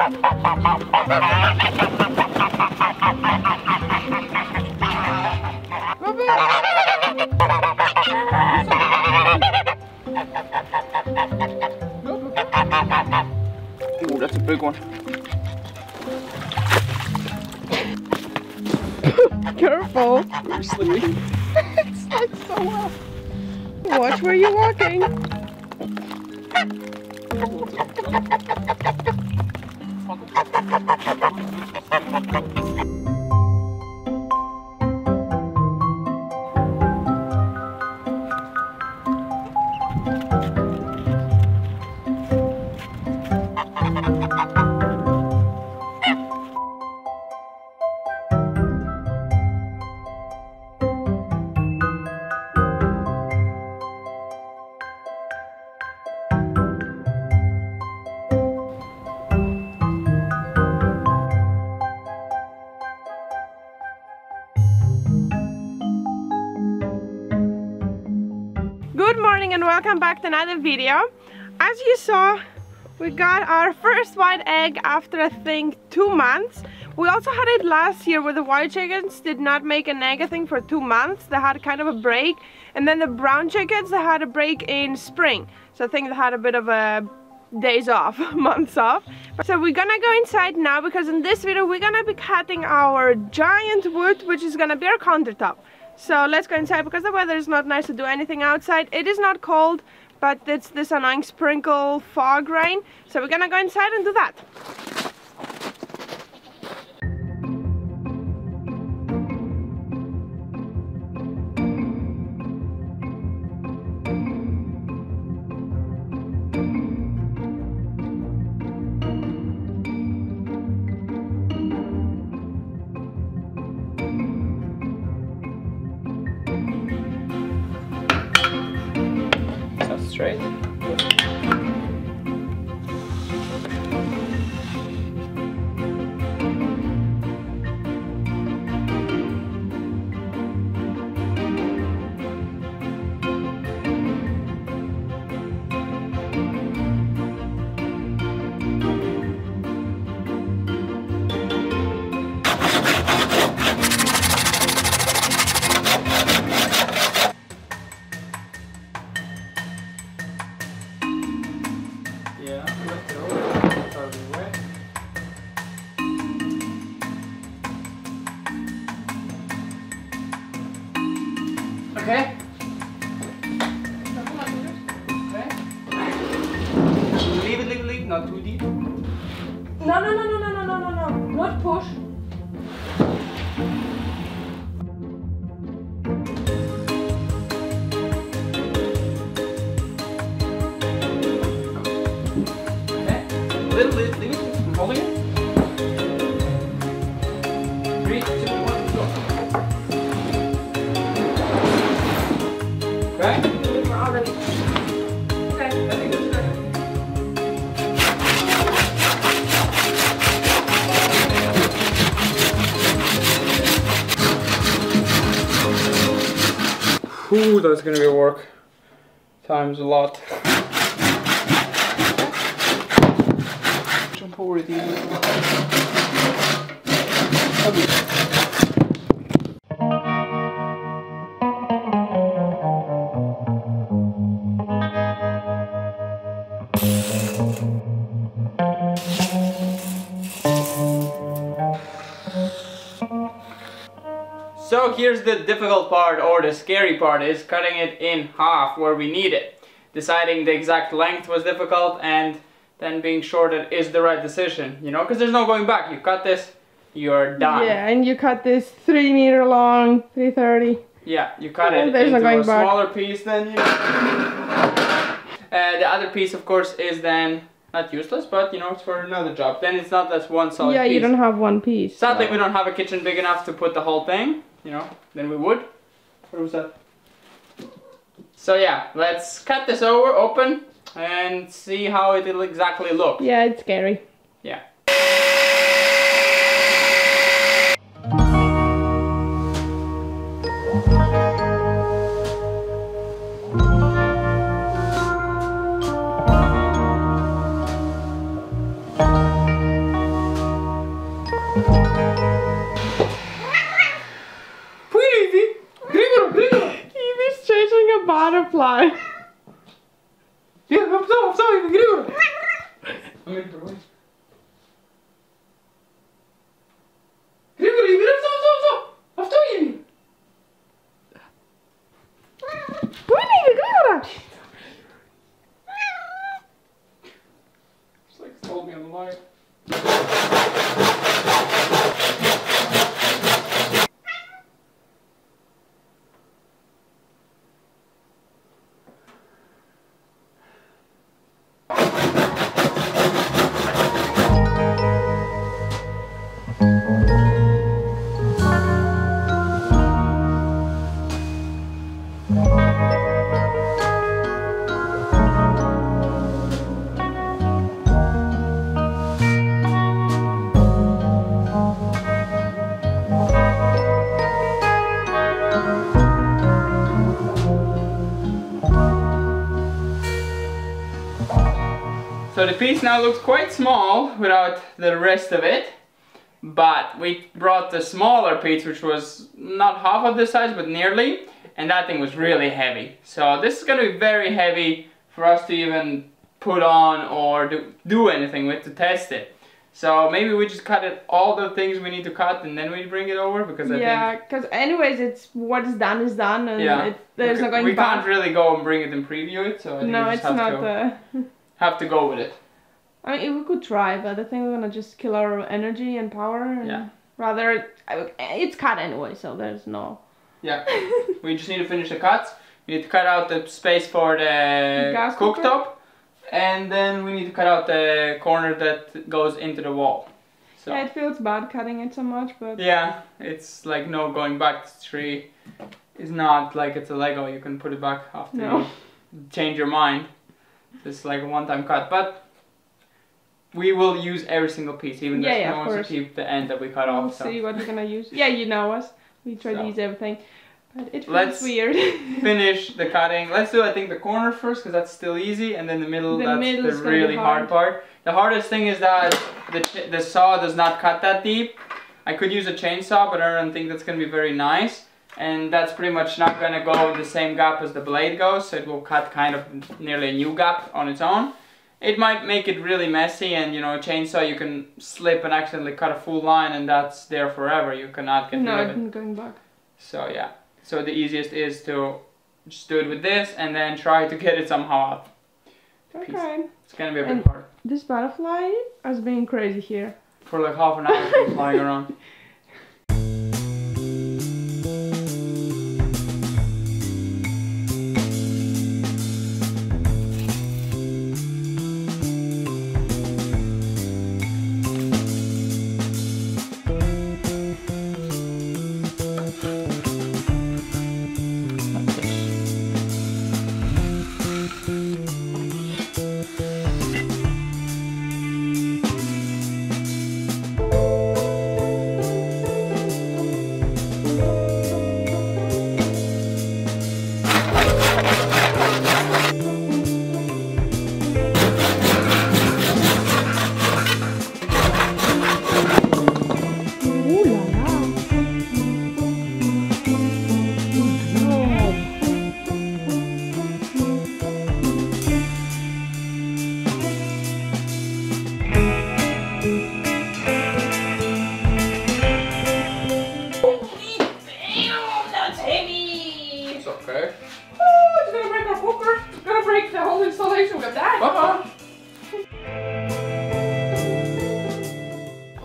Ooh, that's a big one. Careful. Very slippery. It's like so well. Watch where you're walking. Good morning and welcome back to another video. As you saw, we got our first white egg after I think 2 months. We also had it last year where the white chickens did not make an egg I think for 2 months. They had kind of a break, and then the brown chickens, they had a break in spring. So I think they had a bit of a days off, months off. So we're gonna go inside now because in this video we're gonna be cutting our giant wood, which is gonna be our countertop. So let's go inside because the weather is not nice to do anything outside. It is not cold, but it's this annoying sprinkle fog rain. So we're gonna go inside and do that. Straight. Okay. Okay. Leave, not too deep. No, not push. Okay. Leave it. I'm holding it. 3, 2, 1, go. Okay. Already. Okay. I think that's good. Ooh, that's gonna be work. Times a lot. Jump over it easily. So here's the difficult part, or the scary part, is cutting it in half where we need it. Deciding the exact length was difficult, and then being sure that is the right decision, you know, because there's no going back. You cut this, you're done. Yeah, and you cut this 3 meter long, 330. Yeah, you cut it There's no into going a back. smaller piece, then you know. The other piece, of course, is then not useless, but you know, it's for another job. Then it's not that's one solid piece. Yeah, you don't have one piece. Sadly, we don't have a kitchen big enough to put the whole thing, you know, then we would. What was that? So yeah, let's cut this open and see how it'll exactly look. Yeah, it's scary. Yeah. going. Gregory, grab så! Varför tog ni? Just like told me on the line. So the piece now looks quite small without the rest of it, but we brought the smaller piece, which was not half of the size but nearly, and that thing was really heavy. So this is going to be very heavy for us to even put on or do anything with to test it. So maybe we just cut it, all the things we need to cut, and then we bring it over, because I think... because anyways, it's what is done, and yeah, there's not going we back. can't really go and bring it and preview it, so I think no, we it's just not have to go with it. I mean, we could try, but I think we're gonna just kill our energy and power. And yeah. Rather, it's cut anyway, so there's no... Yeah. We just need to finish the cuts. We need to cut out the space for the cooktop. And then we need to cut out the corner that goes into the wall. So. Yeah, it feels bad cutting it so much, but... Yeah, it's like no going back to the tree. It's not like it's a Lego, you can put it back after you change your mind. It's like a one-time cut, but we will use every single piece, even though no one wants to keep the end that we cut off. We'll see what we're gonna use. Yeah, you know us. We try to use everything. But it feels weird. Finish the cutting. Let's do, I think, the corner first, because that's still easy, and then the middle, that's the really hard part. The hardest thing is that the saw does not cut that deep. I could use a chainsaw, but I don't think that's going to be very nice. And that's pretty much not going to go the same gap as the blade goes, so it will cut kind of nearly a new gap on its own. It might make it really messy, and you know, a chainsaw, you can slip and accidentally cut a full line, and that's there forever. You cannot get rid of it. No, going back. So yeah. So the easiest is to just do it with this and then try to get it somehow out. Okay. It's gonna be a bit hard. This butterfly has been crazy here. For like half an hour it's flying around.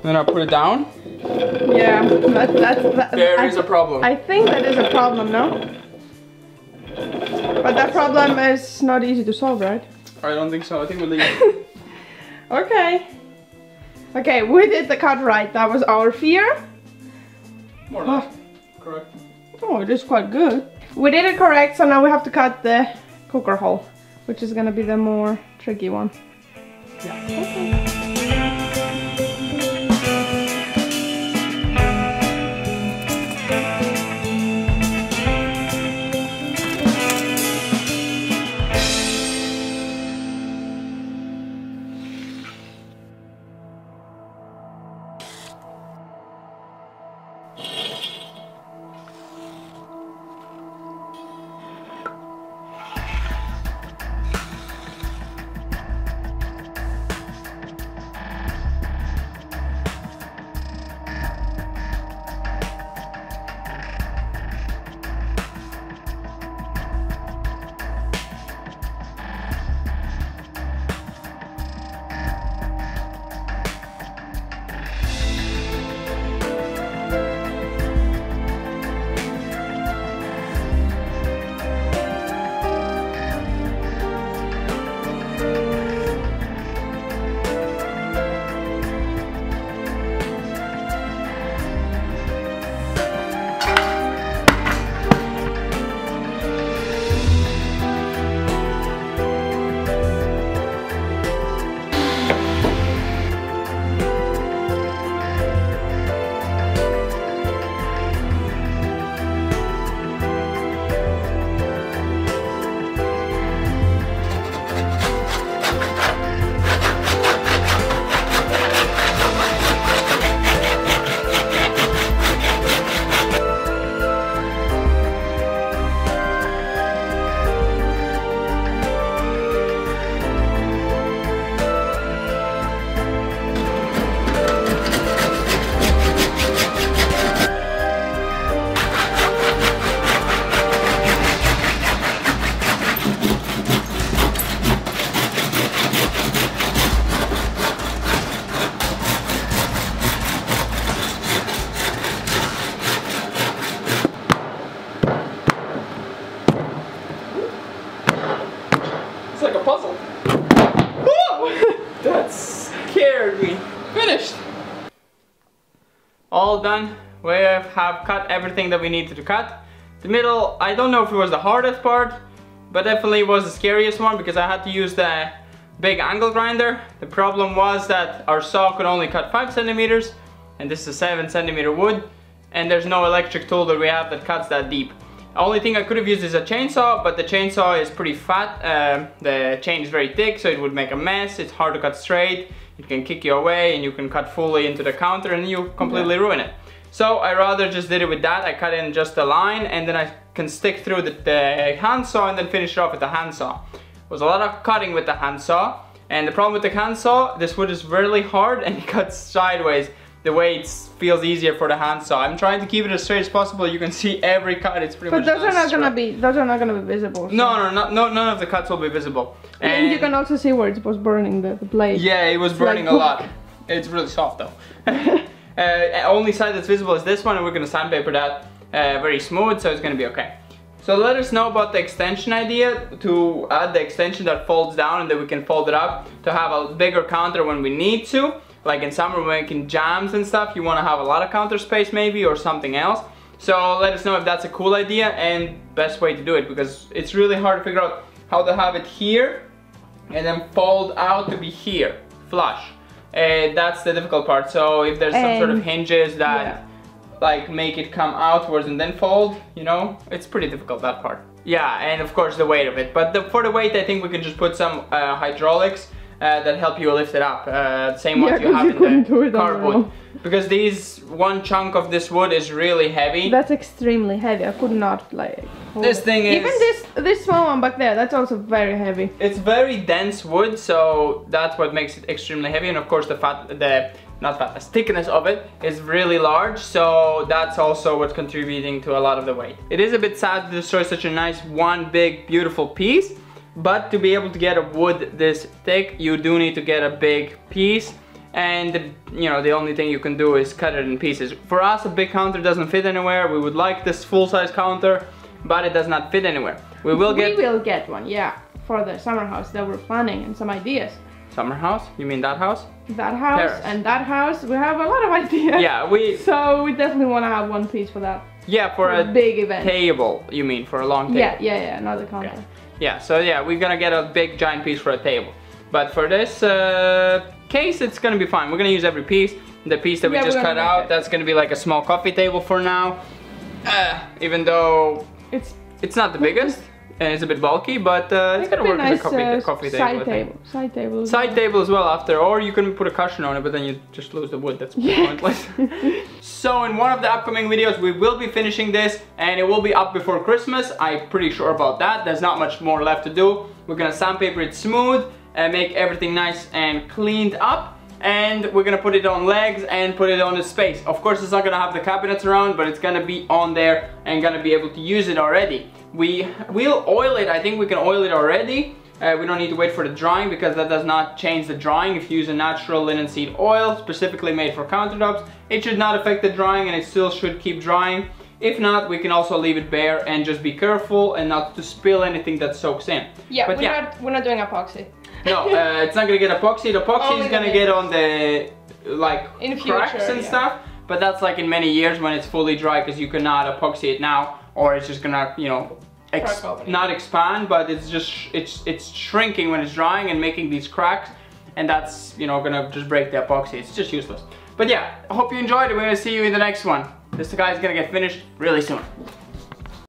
Then I put it down. Yeah, that's there is a problem. I think that is a problem, no? But that problem is not easy to solve, right? I don't think so. I think we'll leave. Okay. Okay, we did the cut right. That was our fear. More or less. Correct. Oh, it is quite good. We did it correct, so now we have to cut the cooker hole, which is gonna be the more tricky one. Yeah. Okay. all done. We have cut everything that we needed to cut. The middle, I don't know if it was the hardest part, but definitely was the scariest one because I had to use the big angle grinder. The problem was that our saw could only cut 5 centimeters, and this is a 7 centimeter wood, and there's no electric tool that we have that cuts that deep. The only thing I could have used is a chainsaw, but the chainsaw is pretty fat. The chain is very thick, so it would make a mess. It's hard to cut straight. It can kick you away, and you can cut fully into the counter, and you completely ruin it. So I rather just did it with that. I cut in just a line, and then I can stick through the handsaw and then finish it off with the handsaw. It was a lot of cutting with the handsaw, and the problem with the handsaw, this wood is really hard and it cuts sideways. The way it feels easier for the handsaw. I'm trying to keep it as straight as possible. You can see every cut. It's pretty much. But those are not gonna be visible. So. No, none of the cuts will be visible. And you can also see where it was burning the blade. Yeah, it was burning a lot. It's really soft though. Only side that's visible is this one, and we're gonna sandpaper that very smooth, so it's gonna be okay. So let us know about the extension idea, to add the extension that folds down and then we can fold it up to have a bigger counter when we need to. Like in summer, we're making jams and stuff, you want to have a lot of counter space maybe, or something else. So let us know if that's a cool idea and best way to do it, because it's really hard to figure out how to have it here and then fold out to be here, flush. That's the difficult part. So if there's some sort of hinges that like make it come outwards and then fold, you know, it's pretty difficult, that part. Yeah, and of course the weight of it. But for the weight, I think we can just put some hydraulics that help you lift it up. Same ones you have in the cardboard. Because one chunk of this wood is really heavy. That's extremely heavy. I could not like hold this thing is... Even this small one back there, that's also very heavy. It's very dense wood, so that's what makes it extremely heavy. And of course the thickness of it is really large, so that's also what's contributing to a lot of the weight. It is a bit sad to destroy such a nice one big beautiful piece, but to be able to get a wood this thick, you do need to get a big piece, and you know, the only thing you can do is cut it in pieces. For us, a big counter doesn't fit anywhere. We would like this full-size counter, but it does not fit anywhere. We will get one, yeah, for the summer house that we're planning, and some ideas. Summer house? You mean that house? That house Paris. And that house. We have a lot of ideas. Yeah, so we definitely want to have one piece for that. Yeah, for a big event. Table, you mean, for a long table? Yeah, not the counter. Yeah, so yeah, we're gonna get a big giant piece for a table. But for this case, it's gonna be fine. We're gonna use every piece. The piece that we just cut out, that's gonna be like a small coffee table for now. Even though it's not the biggest, and it's a bit bulky, but it's gonna work as a coffee table. Side table as well after, or you can put a cushion on it, but then you just lose the wood. That's pointless. So in one of the upcoming videos, we will be finishing this, and it will be up before Christmas. I'm pretty sure about that. There's not much more left to do. We're gonna sandpaper it smooth and make everything nice and cleaned up. And we're gonna put it on legs and put it on the space. Of course, it's not gonna have the cabinets around, but it's gonna be on there and gonna be able to use it already. We'll oil it. I think we can oil it already. We don't need to wait for the drying, because that does not change the drying. If you use a natural linseed oil specifically made for countertops, it should not affect the drying, and it still should keep drying. If not, we can also leave it bare and just be careful and not to spill anything that soaks in. Yeah, but we're not doing epoxy. No, it's not gonna get epoxy. The epoxy is gonna get on the cracks and stuff, but that's like in many years when it's fully dry, because you cannot epoxy it now, or it's just gonna, you know, not expand, but it's just it's shrinking when it's drying and making these cracks, and that's, you know, gonna just break the epoxy. It's just useless. But yeah, I hope you enjoyed it. We're gonna see you in the next one. This guy's gonna get finished really soon.